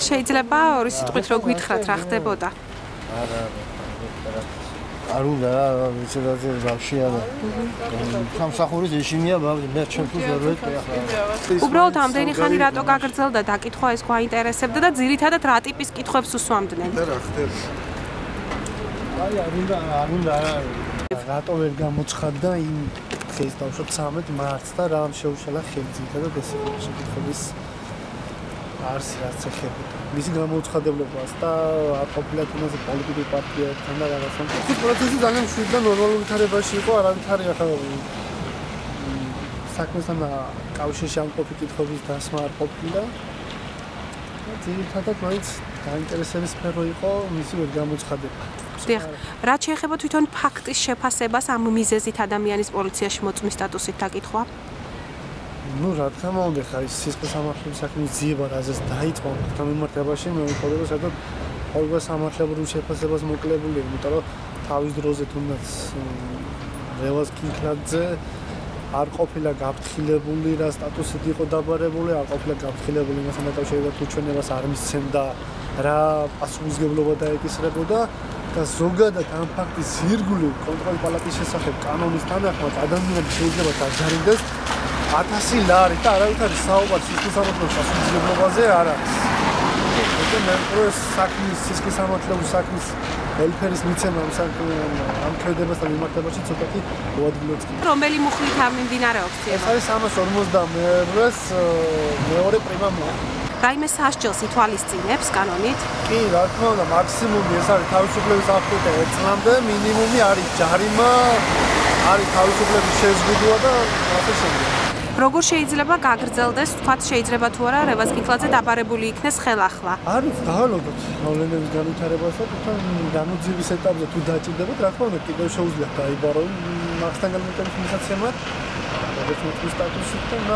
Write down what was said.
შეიძლება ორი სიტყვით რო გითხრათ რა ხდებოდა? არ უნდა რა, ვიცი რა ბავშვია და სამსახურის ეშინია ბავშვი, მე ჩემთვის ვერ ვეტყვი ახლა. უბრალოდ ამდენი ხანი რატო გაგრძელდა დაკითხვა ეს გვაინტერესებდა და ძირითადად რა ტიპის კითხვებს უსვამდნენ? და რა ხდება? აი არ უნდა რატო ვერ გამოცხადდა იმ დღეს დავშოთ 13 მარტს და რამ შეუშალა ხელმძღვანელთა და დესპოტების არს რაც ეხებოდა. მისი გამოუცხადებლობას და არ ყოფილა თუნდაც პოლიტიკური პარტიებთან და რაღაცა. ეს პროცესი ძალიან მშვიდი და ნორმალური ვითარებაში იყო, არავითარი ახლა საქმესთან კავშირში ამ ყოფილი კითხვების დასმა არ ყოფილა. ძირითადად მაინც დაინტერესების სფერო იყო მისი ვერ გამოცხადება. დიახ, რაც შეეხება თვითონ ფაქტის შეფასებას ამ მიზეზით ადამიანის პოლიციაში მოწმის სტატუსით დაკითხვა? ნუ რა თქმა უნდა, ხა ის სისხლის სამართლების საქმის ძიება რაზეც დაიწყო ამ მიმართებაში მე ვიყოლება სადაც ყოველგვარ სამართლებრივ შეფასებას მოკლებული, იმიტომ რომ თავის დროზე თუნდაც რევაზ კინკლაძე არ ყოფილა გაფრთხილებული რა სტატუსით იყო დაბარებული, არ ყოფილა გაფრთხილებული იმასთან დაკავშირებით თუ ჩვენებას არ მისცემდა რა პასუხისმგებლობა დაეკისრებოდა და ზოგადად ამ ფაქტის ირგვლივ კონტროლის პალატის შესახებ კანონის თანახმად ადამიანები შეიძლება დაჯარიმდეს 1000 ლარი და არავითარი საუბარი სისხლის სამართლების პასუხისმგებლობაზე არ არის. ეს მე საქმის სისხლის სამართლების საქმის ველფერის მიცემა ამ ქმედებასთან მიმართებაში ცოტათი მოადგილეც კი. რომელი მუხლით ამიმდინარეობს ცემა? ეს არის 352-ს მეორე პრიმა მუხლი. რაიმე სასჯელს ითვალისწინებს კანონით? კი, რა თქმა უნდა, მაქსიმუმი ეს არის თავისუფლების აფრთხილება 1 წლამდე, მინიმუმი არის ჯარიმა, არის თავისუფლების შეზღუდვა და ასე შემდეგ. როგორ შეიძლება გაგრძელდეს, თქვათ შეიძლება თუ არა რევაზ კინკლაძე დაბარებული იქნეს ხელახლა? არის დავალოდოთ მოვლენების განვითარებას და თვითონ განუძიების ეტაპზე თუ დაჭირდებათ, რა თქმა უნდა, კიდევ შეუძლიათ დაიბარო მაგასთან განვითარების მისაცემად, როგორც მოწმის სტატუსით და